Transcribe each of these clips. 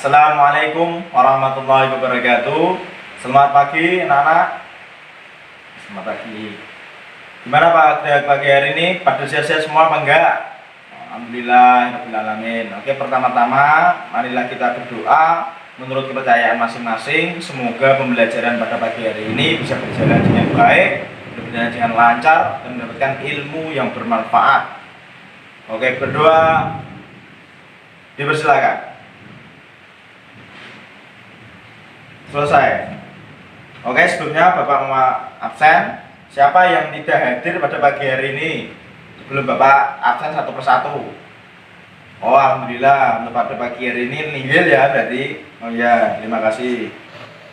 Assalamualaikum warahmatullahi wabarakatuh. Selamat pagi anak-anak. Selamat pagi. Gimana Pak pagi hari ini? Pada sehat-sehat semua apa enggak? Alhamdulillah rabbil alamin. Oke, pertama-tama marilah kita berdoa menurut kepercayaan masing-masing. Semoga pembelajaran pada pagi hari ini bisa berjalan dengan baik, berjalan dengan lancar, dan mendapatkan ilmu yang bermanfaat. Oke, berdoa. Dipersilakan. Selesai. Oke, sebelumnya Bapak mau absen. Siapa yang tidak hadir pada pagi hari ini? Sebelum Bapak absen satu persatu. Oh, alhamdulillah untuk pada pagi hari ini nihil ya berarti. Oh ya, terima kasih.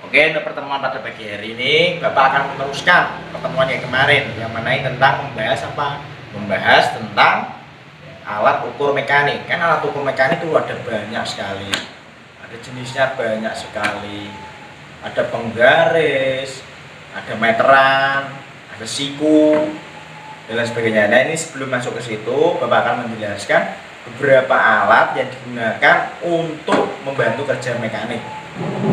Oke, untuk pertemuan pada pagi hari ini Bapak akan meneruskan pertemuan yang kemarin yang mana tentang membahas apa? Membahas tentang alat ukur mekanik. Kan alat ukur mekanik itu ada banyak sekali. Ada jenisnya banyak sekali. Ada penggaris, ada meteran, ada siku, dan lain sebagainya. Nah, ini sebelum masuk ke situ, Bapak akan menjelaskan beberapa alat yang digunakan untuk membantu kerja mekanik.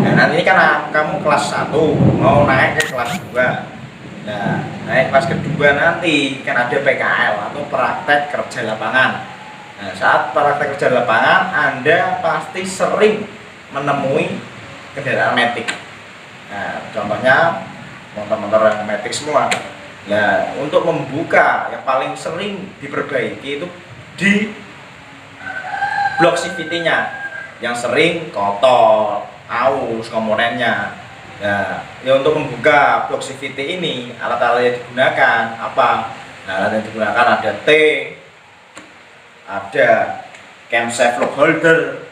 Nah, nanti ini kan kamu kelas 1 mau naik ke kelas 2. Nah, naik kelas kedua nanti kan ada PKL atau praktek kerja lapangan. Nah, saat praktek kerja lapangan, Anda pasti sering menemui kendaraan metik. Nah, contohnya motor-motor yang metik semua. Nah, untuk membuka yang paling sering diperbaiki itu di blok CVT-nya yang sering kotor, aus komponennya. Nah, ya untuk membuka blok CVT ini alat-alat yang digunakan apa? Nah, alat yang digunakan ada T, ada camshaft lock holder,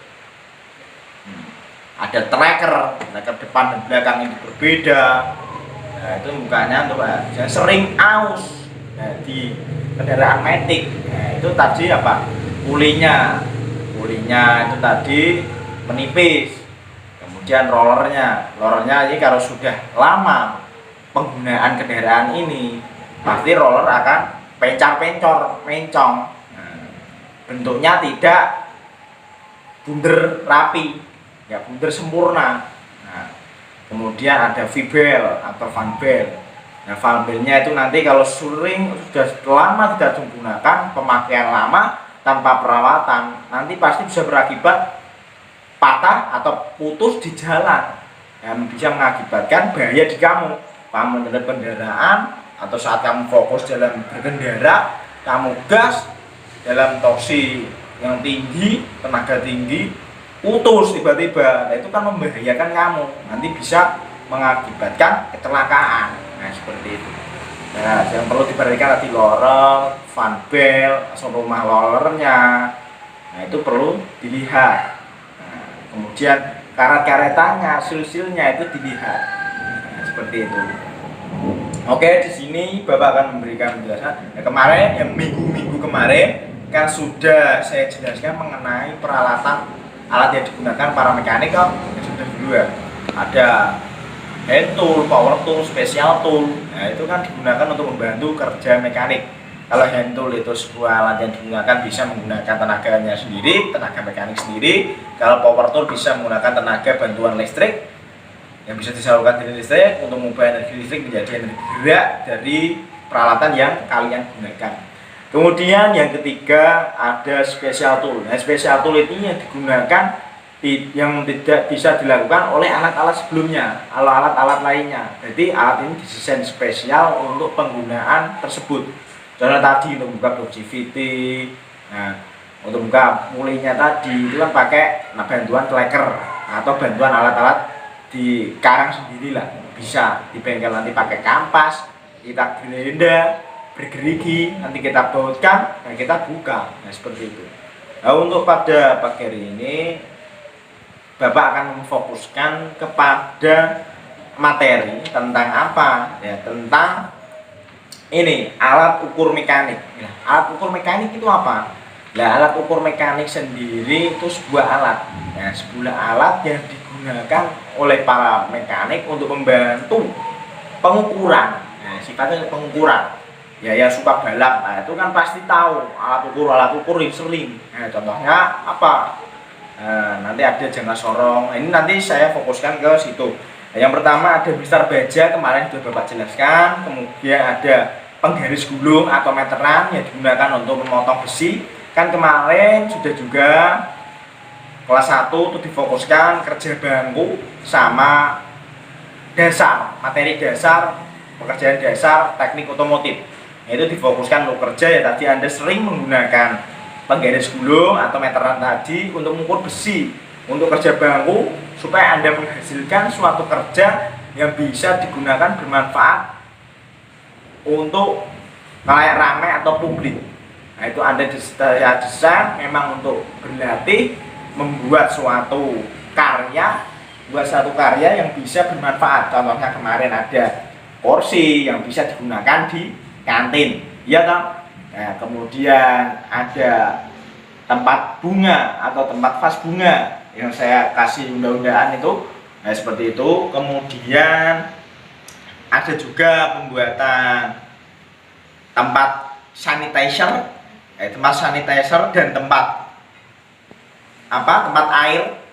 ada tracker depan dan belakang ini berbeda. Nah, itu mukanya untuk yang sering aus. Nah, di kendaraan metik, nah, itu tadi apa? Pulinya itu tadi menipis. Kemudian rollernya ini kalau sudah lama penggunaan kendaraan ini pasti roller akan mencong. Nah, bentuknya tidak bunder rapi, ya bundar sempurna. Nah, kemudian ada V-bel atau fan bel. Nah, fan belnya itu nanti kalau sudah lama tidak digunakan, pemakaian lama tanpa perawatan, nanti pasti bisa berakibat patah atau putus di jalan, yang bisa mengakibatkan bahaya di kamu mengendarai kendaraan atau saat kamu fokus dalam berkendara, kamu gas dalam torsi yang tinggi, tenaga tinggi, putus tiba-tiba. Nah, itu kan membahayakan kamu, nanti bisa mengakibatkan kecelakaan. Nah, seperti itu. Nah, yang perlu diperhatikan tadi lorong, fan bel, asal rumah rollernya. Nah, itu perlu dilihat. Nah, kemudian karet-karetannya, sil-silnya itu dilihat. Nah, seperti itu. Oke, di sini Bapak akan memberikan penjelasan. Nah, kemarin yang minggu kemarin kan sudah saya jelaskan mengenai peralatan alat yang digunakan para mekanik kan sudah dulu ya. Ada hand tool, power tool, special tool. Nah, itu kan digunakan untuk membantu kerja mekanik. Kalau hand tool itu sebuah alat yang digunakan bisa menggunakan tenaganya sendiri, tenaga mekanik sendiri. Kalau power tool bisa menggunakan tenaga bantuan listrik yang bisa disalurkan dari listrik untuk mengubah energi listrik menjadi energi gerak dari peralatan yang kalian gunakan. Kemudian yang ketiga ada special tool. Nah, special tool ini yang digunakan yang tidak bisa dilakukan oleh alat-alat sebelumnya, alat-alat lainnya. Jadi alat ini didesain spesial untuk penggunaan tersebut. Contoh tadi untuk buka blok CVT, nah untuk buka pulinya tadi itu kan pakai bantuan tracker atau bantuan alat-alat di karang sendirilah. Bisa di bengkel nanti pakai kampas, kita gerinda, bergerigi, nanti kita bautkan dan kita buka. Nah, seperti itu. Nah, untuk pada pagi hari ini Bapak akan memfokuskan kepada materi tentang apa? Ya, tentang ini alat ukur mekanik. Nah, alat ukur mekanik itu apa? Nah, alat ukur mekanik sendiri itu sebuah alat. Nah, sebuah alat yang digunakan oleh para mekanik untuk membantu pengukuran. Nah, sifatnya pengukuran. Ya, yang suka balap, nah itu kan pasti tahu alat ukur sering. Nah, contohnya apa? Nanti ada jangka sorong. Ini nanti saya fokuskan ke situ. Yang pertama ada mistar baja, kemarin sudah Bapak jelaskan. Kemudian ada penggaris gulung atau meteran yang digunakan untuk memotong besi. Kan kemarin sudah juga kelas 1 itu difokuskan kerja bangku sama dasar, materi dasar, pekerjaan dasar teknik otomotif. Itu difokuskan untuk kerja ya. Tadi Anda sering menggunakan penggaris gulung atau meteran tadi untuk mengukur besi untuk kerja bangku supaya Anda menghasilkan suatu kerja yang bisa digunakan bermanfaat untuk kayak ramai atau publik. Nah itu Anda desain memang untuk berlatih membuat suatu karya, yang bisa bermanfaat. Contohnya kemarin ada kursi yang bisa digunakan di kantin, ya toh. Nah, kemudian ada tempat bunga atau tempat vas bunga yang saya kasih undang-undangan itu, nah seperti itu. Kemudian ada juga pembuatan tempat sanitizer, dan tempat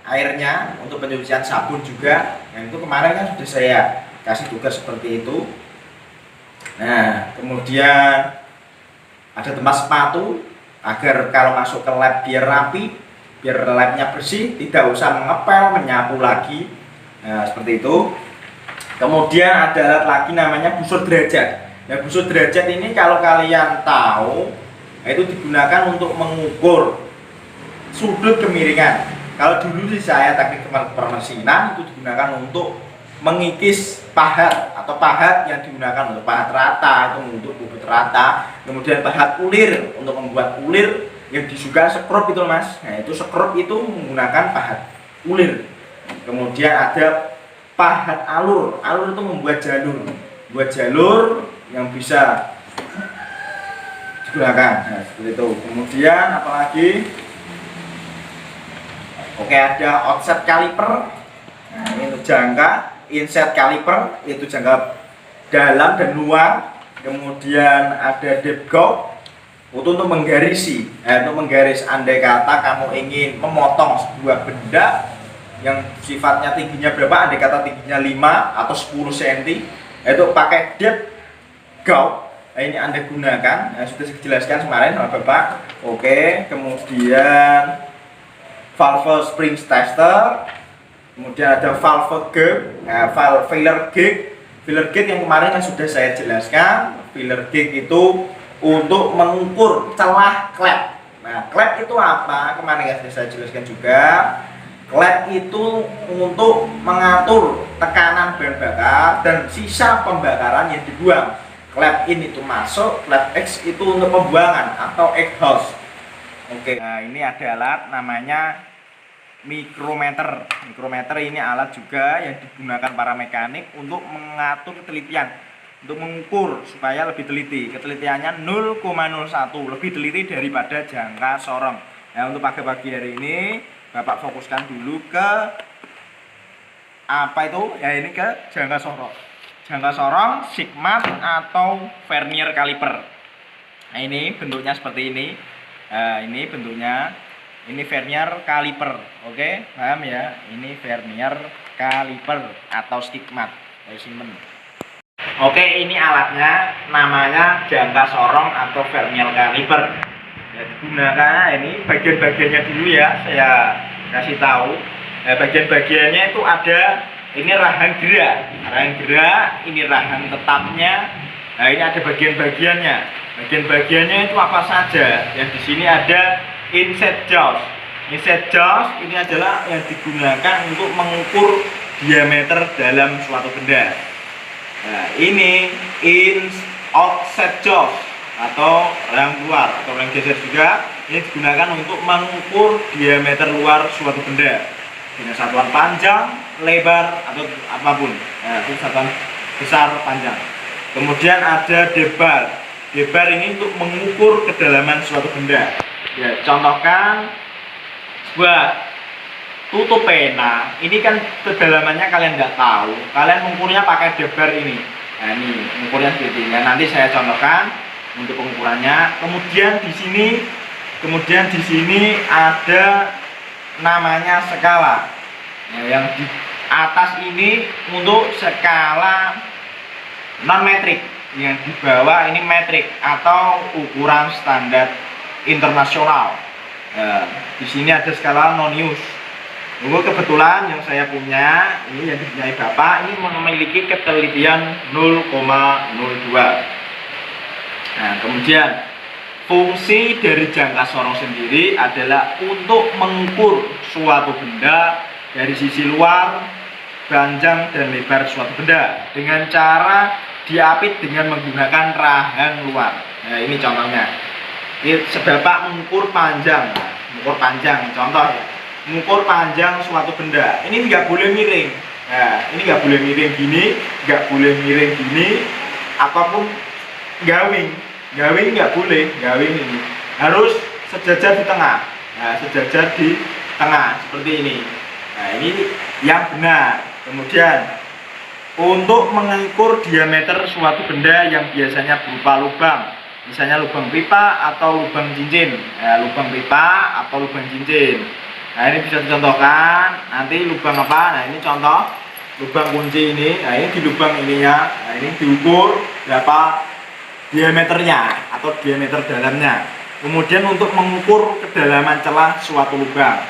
airnya untuk pencucian sabun juga. Nah itu kemarin kan sudah saya kasih tugas seperti itu. Nah kemudian ada tempat sepatu agar kalau masuk ke lab biar rapi, biar labnya bersih, tidak usah mengepel, menyapu lagi. Nah seperti itu. Kemudian ada alat lagi namanya busur derajat. Nah busur derajat ini kalau kalian tahu, itu digunakan untuk mengukur sudut kemiringan. Kalau dulu sih saya teknik permesinan itu digunakan untuk mengikis pahat atau pahat yang digunakan untuk pahat rata, itu untuk bubut rata. Kemudian pahat ulir untuk membuat ulir yang disuka sekrup itu mas. Nah itu sekrup itu menggunakan pahat ulir. Kemudian ada pahat alur itu membuat jalur yang bisa digunakan. Nah seperti itu. Kemudian apalagi, oke, ada offset caliper. Nah ini untuk jangka. Inset caliper itu jangka dalam dan luar. Kemudian ada depth gauge untuk menggarisi, untuk menggaris. Andai kata kamu ingin memotong sebuah benda yang sifatnya tingginya berapa, andai kata tingginya 5 atau 10 cm, itu pakai depth gauge. Nah, ini Anda gunakan, sudah saya jelaskan kemarin oleh Bapak. Oke, kemudian valve spring tester. Kemudian ada valve gauge, filler gauge yang kemarin yang sudah saya jelaskan. Filler gauge itu untuk mengukur celah klep. Nah, klep itu apa? Kemarin yang sudah saya jelaskan juga. Klep itu untuk mengatur tekanan bahan bakar dan sisa pembakaran yang dibuang. Klep in itu masuk, klep X itu untuk pembuangan atau exhaust. Oke, nah ini ada alat namanya mikrometer. Mikrometer ini alat juga yang digunakan para mekanik untuk mengatur ketelitian, untuk mengukur supaya lebih teliti. Ketelitiannya 0,01, lebih teliti daripada jangka sorong. Nah untuk pagi-pagi hari ini Bapak fokuskan dulu ke apa itu? Ya ini ke jangka sorong. Jangka sorong, sigmat atau vernier caliper. Nah ini bentuknya seperti ini. Nah, ini bentuknya. Ini vernier caliper, oke, paham ya? Ini vernier caliper atau stigmat. Oke, ini alatnya namanya jangka sorong atau vernier caliper. Ya, digunakan ini bagian-bagiannya dulu ya, saya kasih tahu. Nah, bagian-bagiannya itu ada, ini rahang gerak, ini rahang tetapnya. Nah, ini ada bagian-bagiannya. Bagian-bagiannya itu apa saja? Yang di sini ada inset jaws. Inset jaws ini adalah yang digunakan untuk mengukur diameter dalam suatu benda. Nah, ini offset jaws atau rang luar atau rang geser juga. Ini digunakan untuk mengukur diameter luar suatu benda dengan satuan panjang, lebar atau apapun. Nah, itu satuan besar, panjang. Kemudian ada debar. Debar ini untuk mengukur kedalaman suatu benda. Ya, contohkan sebuah tutup pena, ini kan kedalamannya kalian nggak tahu, kalian mengukurnya pakai debar ini. Nah ini mengukurnya seperti ini. Nanti saya contohkan untuk pengukurannya. Kemudian di sini ada namanya skala. Nah, yang di atas ini untuk skala non metrik, yang di bawah ini metrik atau ukuran standar internasional. Nah, di sini ada skala Nonius. Kebetulan yang saya punya ini, yang dipunyai Bapak ini memiliki ketelitian 0,02. Nah, kemudian fungsi dari jangka sorong sendiri adalah untuk mengukur suatu benda dari sisi luar, panjang dan lebar suatu benda dengan cara diapit dengan menggunakan rahang luar. Nah, ini contohnya. Ini Bapak mengukur panjang, contoh ya. Mengukur panjang suatu benda, ini nggak boleh miring. Nah, ini nggak boleh miring gini, nggak boleh miring gini, ataupun gawing nggak boleh, gawing ini harus sejajar di tengah. Nah, sejajar di tengah seperti ini. Nah, ini yang benar. Kemudian untuk mengukur diameter suatu benda yang biasanya berupa lubang, misalnya lubang pipa atau lubang cincin. Nah, lubang pipa atau lubang cincin. Nah, ini bisa dicontohkan nanti lubang apa. Nah, ini contoh lubang kunci ini. Nah, ini di lubang ininya. Nah, ini diukur berapa diameternya atau diameter dalamnya. Kemudian untuk mengukur kedalaman celah suatu lubang.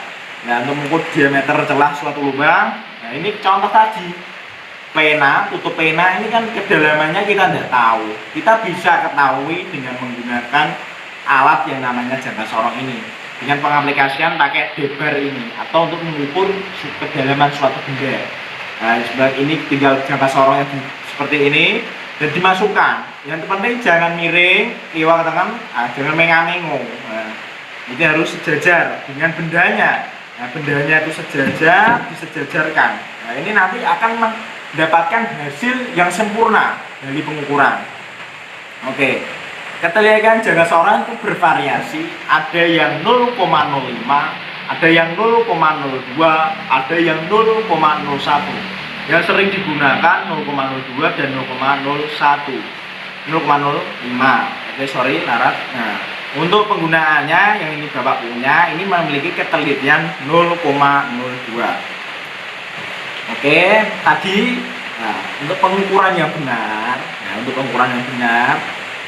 Nah, untuk mengukur diameter celah suatu lubang. Nah, ini contoh tadi pena, tutup pena ini kan kedalamannya kita tidak tahu. Kita bisa ketahui dengan menggunakan alat yang namanya jangka sorong ini, dengan pengaplikasian pakai debar ini, atau untuk mengukur kedalaman suatu benda. Nah, sebelah ini tinggal jangka sorongnya seperti ini dan dimasukkan. Yang terpenting jangan miring, iwang tangan, jangan mengamengong. Nah, ini harus sejajar dengan bendanya. Nah, bendanya itu sejajar, disejajarkan. Nah, ini nanti akan mendapatkan hasil yang sempurna dari pengukuran. Oke. Ketelitian jangka sorong itu bervariasi, ada yang 0,05, ada yang 0,02, ada yang 0,01. Yang sering digunakan 0,02 dan 0,01, 0,05. Oke, sorry, narat. Nah, untuk penggunaannya yang ini Bapak punya, ini memiliki ketelitian 0,02. Oke, tadi untuk pengukuran yang benar,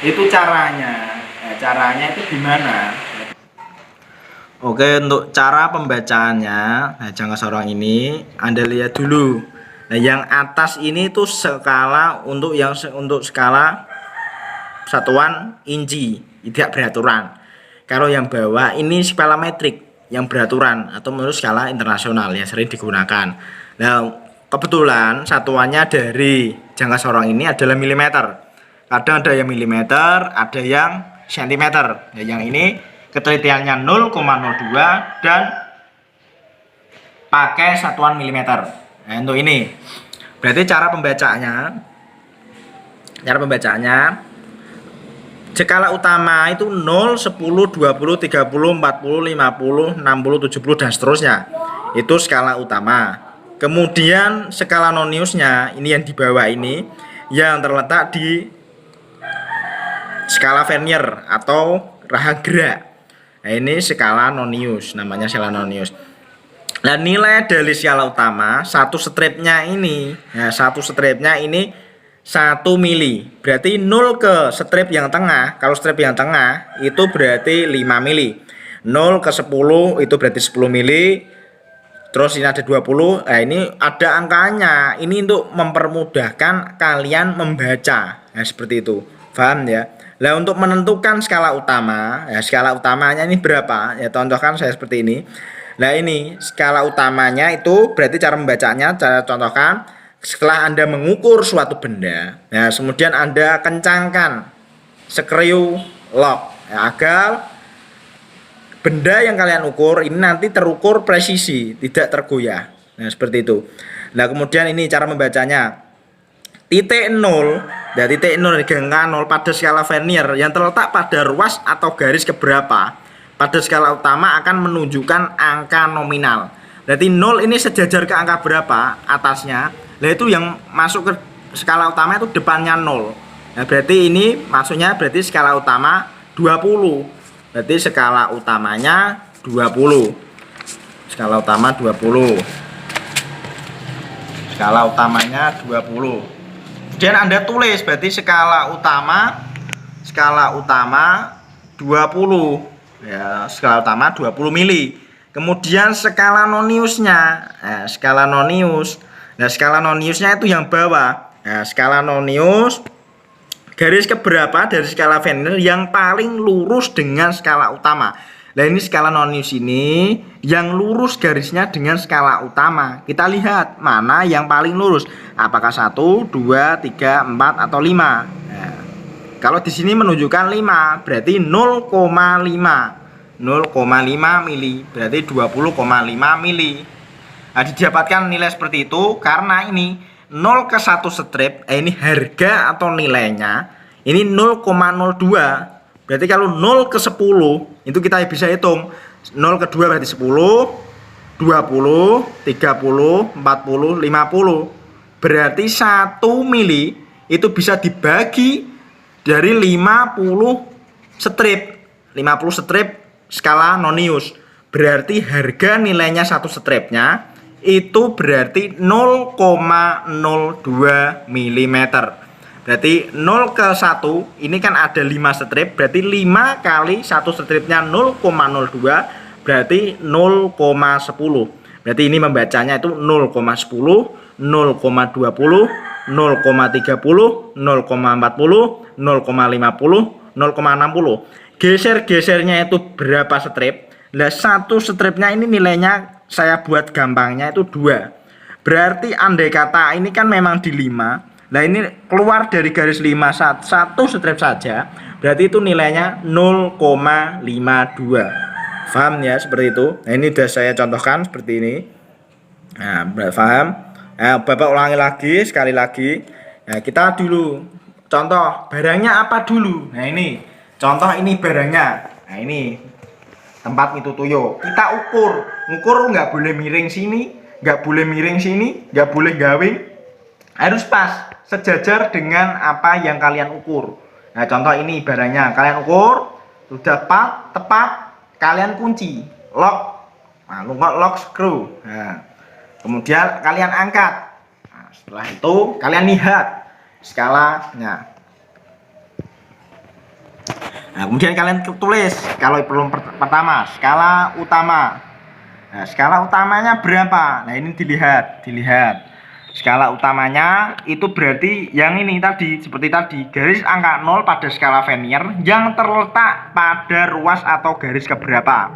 itu caranya. Nah, caranya itu gimana? Oke, untuk cara pembacaannya, nah, jangka sorong ini Anda lihat dulu. Nah, yang atas ini tuh skala untuk skala satuan inci, tidak beraturan. Kalau yang bawah ini skala metrik yang beraturan atau menurut skala internasional yang sering digunakan. Nah, kebetulan satuannya dari jangka sorong ini adalah milimeter. Kadang ada yang milimeter, ada yang sentimeter. Ya, yang ini ketelitiannya 0,02 dan pakai satuan milimeter. Nah, untuk ini berarti cara pembacaannya skala utama itu 0, 10, 20, 30, 40, 50, 60, 70 dan seterusnya. Itu skala utama. Kemudian skala Noniusnya ini yang di bawah ini yang terletak di skala Vernier atau rahang gerak. Nah, ini skala Nonius, namanya skala Nonius. Nah, nilai dari skala utama satu stripnya ini, 1 mili. Berarti 0 ke strip yang tengah. Kalau strip yang tengah itu berarti 5 mili. 0 ke 10 itu berarti 10 mili. Terus ini ada 20. Nah, ini ada angkanya. Ini untuk mempermudahkan kalian membaca. Nah, seperti itu. Paham ya? Nah, untuk menentukan skala utama, ya skala utamanya ini berapa? Ya, contohkan saya seperti ini. Nah, ini skala utamanya itu berarti cara membacanya, cara contohkan setelah Anda mengukur suatu benda, nah kemudian Anda kencangkan screw lock ya, agar benda yang kalian ukur ini nanti terukur presisi, tidak tergoyah. Nah, seperti itu. Nah, kemudian ini cara membacanya. Titik 0, dari titik 0 hingga 0 pada skala Vernier yang terletak pada ruas atau garis keberapa pada skala utama akan menunjukkan angka nominal. Berarti 0 ini sejajar ke angka berapa atasnya. Nah, itu yang masuk ke skala utama itu depannya 0. Nah, berarti ini maksudnya berarti skala utama 20. Berarti skala utamanya 20. skala utama 20. Skala utamanya 20. Kemudian Anda tulis berarti skala utama 20 ya, skala utama 20 mili. Kemudian skala noniusnya, skala nonius. Nah, skala noniusnya itu yang bawah. Nah, skala nonius garis keberapa dari skala Vernier yang paling lurus dengan skala utama. Nah, ini skala nonius ini yang lurus garisnya dengan skala utama. Kita lihat mana yang paling lurus. Apakah 1, 2, 3, 4 atau 5. Nah, kalau di sini menunjukkan 5, berarti 0,5. 0,5 mili, berarti 20,5 mili. Nah, didapatkan nilai seperti itu karena ini 0 ke 1 strip, ini harga atau nilainya ini 0,02. Berarti kalau 0 ke 10 itu kita bisa hitung 0 ke 2 berarti 10, 20, 30, 40, 50. Berarti 1 mili itu bisa dibagi dari 50 strip. 50 strip skala nonius. Berarti harga nilainya satu stripnya itu berarti 0,02 mm. Berarti 0 ke 1 ini kan ada 5 strip, berarti 5 kali satu stripnya 0,02 berarti 0,10. Berarti ini membacanya itu 0,10, 0,20, 0,30, 0,40, 0,50, 0,60. Geser-gesernya itu berapa strip? Nah, satu stripnya ini nilainya saya buat gampangnya itu 2. Berarti andai kata ini kan memang di 5. Nah, ini keluar dari garis 5 satu strip saja. Berarti itu nilainya 0,52. Paham ya seperti itu? Nah, ini sudah saya contohkan seperti ini. Nah, paham? Nah, Bapak ulangi lagi sekali lagi. Nah, kita dulu contoh barangnya apa dulu. Nah, ini contoh ini barangnya. Nah, ini tempat itu tuyul. Kita ukur nggak boleh miring sini, nggak boleh miring sini, nggak boleh gawing. Harus pas, sejajar dengan apa yang kalian ukur. Nah, contoh ini barangnya. Kalian ukur, sudah tepat, kalian kunci, lock. Nah, lock screw. Nah, kemudian kalian angkat. Nah, setelah itu kalian lihat skalanya. Nah, kemudian kalian tulis kalau belum pertama skala utama. Nah, skala utamanya berapa? Nah, ini dilihat. Skala utamanya itu berarti yang ini tadi, seperti tadi, garis angka 0 pada skala Vernier yang terletak pada ruas atau garis keberapa.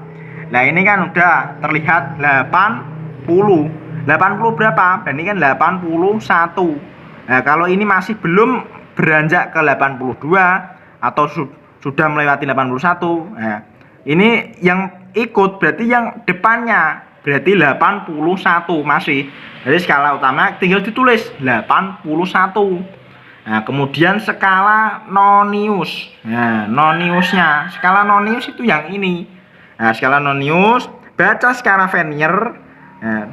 Nah, ini kan udah terlihat 80. 80 berapa? Dan ini kan 81. Nah, kalau ini masih belum beranjak ke 82 atau sudah melewati 81. Nah, ini yang ikut berarti yang depannya berarti 81 masih. Jadi skala utama tinggal ditulis 81. Nah, kemudian skala nonius. Nah, noniusnya, skala nonius itu yang ini. Nah, skala nonius baca skala Vernier. Nah,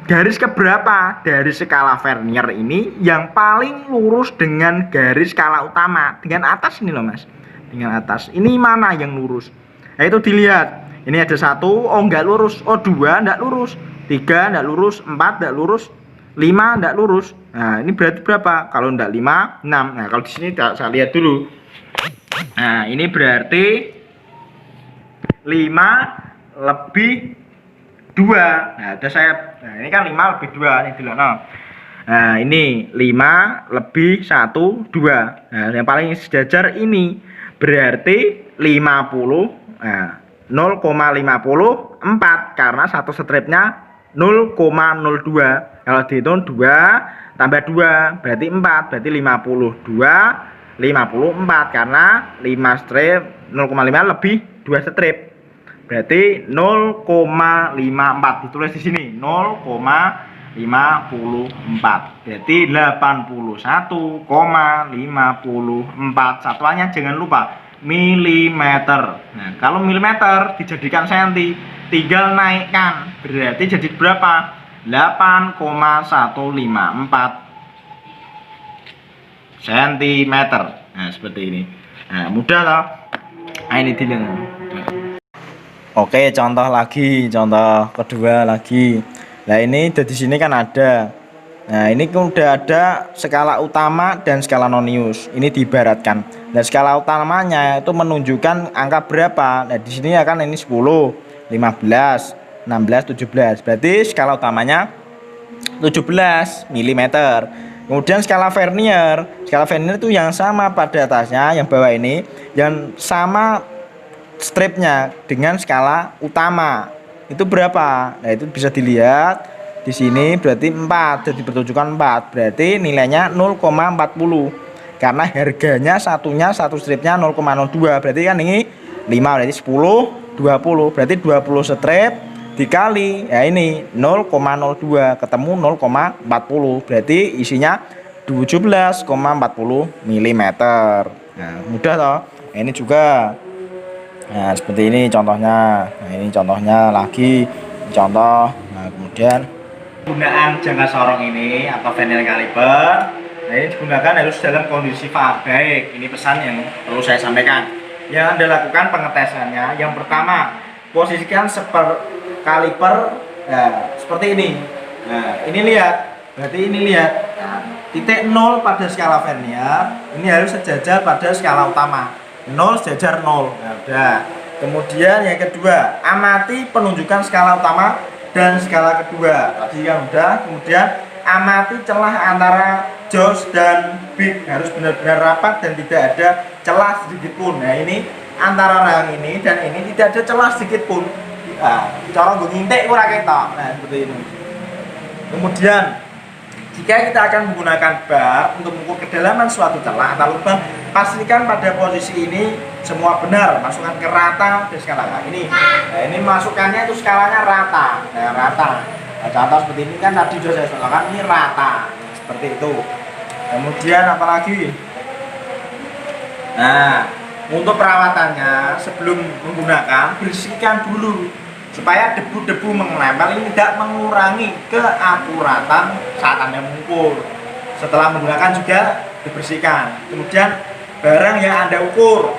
garis keberapa dari skala Vernier ini yang paling lurus dengan garis skala utama, dengan atas ini loh Mas, dengan atas ini mana yang lurus. Nah, itu dilihat ini ada 1, oh enggak lurus, oh 2 enggak lurus, 3 enggak lurus, 4 enggak lurus, 5 enggak lurus. Nah, ini berarti berapa? Kalau enggak 5, 6. Nah, kalau di sini saya lihat dulu. Nah, ini berarti 5 lebih 2. Nah, ada saya. Nah, ini kan 5 lebih 2 ini dulu. Nah, ini 5 lebih 1 2. Nah, yang paling sejajar ini berarti 50. Nah, 0,54 karena satu stripnya 0,02. Kalau dihitung 2 tambah 2 berarti 4. Berarti 54 karena 5 strip 0,5 lebih 2 strip. Berarti 0,54 ditulis di sini 0,54. Berarti 81,54. Satuannya jangan lupa milimeter. Nah, kalau milimeter dijadikan senti, tinggal naikkan. Berarti jadi berapa? 8,154 cm. Nah, seperti ini. Nah, mudah loh. Nah, ini dilihat. Oke, contoh kedua lagi. Nah, ini di sini kan ada. Nah, ini udah ada skala utama dan skala nonius. Ini diibaratkan. Nah, skala utamanya itu menunjukkan angka berapa. Nah, di sini ya kan ini 10, 15, 16, 17. Berarti skala utamanya 17 mm. Kemudian skala vernier itu yang sama pada atasnya, yang bawah ini yang sama stripnya dengan skala utama. Itu berapa? Nah, itu bisa dilihat di sini, berarti 4, jadi bertujukan 4. Berarti nilainya 0,40. Karena harganya satu stripnya 0,02. Berarti kan ini 5, berarti 10, 20. Berarti 20 strip dikali ya ini 0,02 ketemu 0,40, berarti isinya 17,40 mm. Nah, mudah toh. Nah, ini juga. Nah, seperti ini contohnya. Nah, ini contohnya lagi contoh. Nah, kemudian penggunaan jangka sorong ini atau vernier kaliper. Nah, ini digunakan harus dalam kondisi baik. Ini pesan yang perlu saya sampaikan. Yang Anda lakukan pengetesannya, yang pertama, posisikan kaliper seperti ini. Nah, ini lihat. Berarti ini lihat. Nah, titik 0 pada skala vernier ini harus sejajar pada skala utama. 0 sejajar 0. Nah, udah. Kemudian yang kedua, amati penunjukan skala utama dan skala kedua. Tadi yang udah. Kemudian amati celah antara jos dan bit, harus benar-benar rapat dan tidak ada celah sedikit pun. Nah, ini antara rang ini dan ini tidak ada celah sedikit pun. Nah, cara gue ngintek ora ketok. Nah, seperti ini. Kemudian jika kita akan menggunakan bar untuk mengukur kedalaman suatu celah atau lubang, pastikan pada posisi ini semua benar, masukkan ke rata dan skala. Nah, ini. Nah, ini masukannya itu skalanya rata. Nah, rata. Nah, contoh seperti ini kan tadi sudah saya contohkan, ini rata. Nah, seperti itu. Kemudian apalagi? Nah, untuk perawatannya sebelum menggunakan bersihkan dulu supaya debu-debu menempel ini tidak mengurangi keakuratan saat Anda mengukur. Setelah menggunakan juga dibersihkan. Kemudian barang yang Anda ukur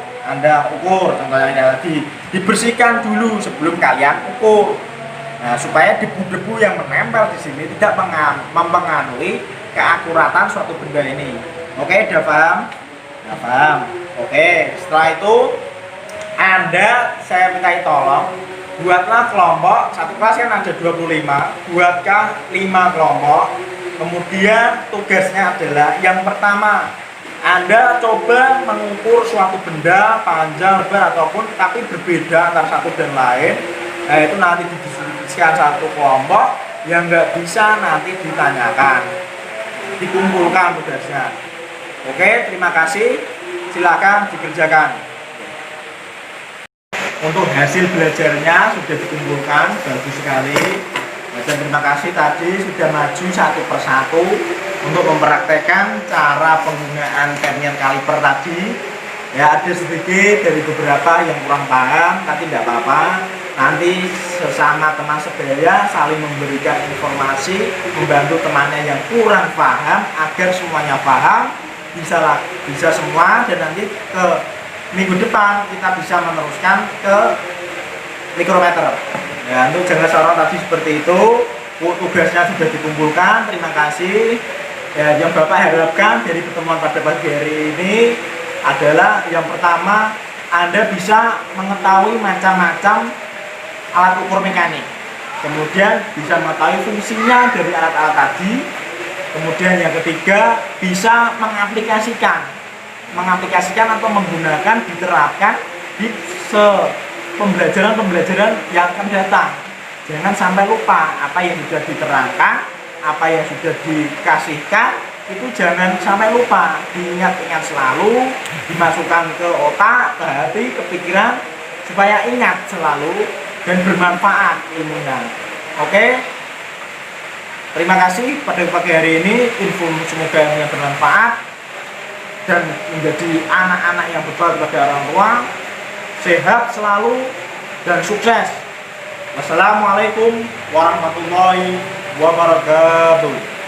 contohnya tadi dibersihkan dulu sebelum kalian ukur. Nah, supaya debu-debu yang menempel di sini tidak mempengaruhi keakuratan suatu benda ini. Oke, udah paham? Udah paham. Oke, setelah itu saya minta tolong buatlah kelompok, satu kelas kan ada 25, buatkan 5 kelompok. Kemudian tugasnya adalah yang pertama, Anda coba mengukur suatu benda panjang, lebar ataupun tapi berbeda antara satu dan lain. Nah, itu nanti didiskusikan satu kelompok, yang nggak bisa nanti ditanyakan, dikumpulkan tugasnya. Oke, terima kasih, silakan dikerjakan. Untuk hasil belajarnya sudah dikumpulkan, bagus sekali. Dan terima kasih tadi sudah maju satu persatu untuk mempraktekkan cara penggunaan vernier kaliper tadi. Ya, ada sedikit dari beberapa yang kurang paham, tapi tidak apa-apa. Nanti sesama teman sebaya saling memberikan informasi, membantu temannya yang kurang paham agar semuanya paham, bisa semua, dan nanti ke minggu depan kita bisa meneruskan ke mikrometer. Ya, untuk jangka sorong tadi seperti itu, tugasnya sudah dikumpulkan. Terima kasih. Ya, yang Bapak harapkan dari pertemuan pada pagi hari ini adalah yang pertama, Anda bisa mengetahui macam-macam alat ukur mekanik. Kemudian bisa mengetahui fungsinya dari alat-alat tadi. Kemudian yang ketiga, bisa mengaplikasikan atau menggunakan, diterapkan di pembelajaran yang akan datang. Jangan sampai lupa apa yang sudah diterangkan, apa yang sudah dikasihkan, itu jangan sampai lupa, diingat-ingat selalu, dimasukkan ke otak, ke hati, ke pikiran, supaya ingat selalu dan bermanfaat ilmunya. Oke, terima kasih pada pagi hari ini, info semoga yang bermanfaat dan menjadi anak-anak yang berbakti kepada orang tua, sehat selalu dan sukses. Wassalamualaikum warahmatullahi wabarakatuh.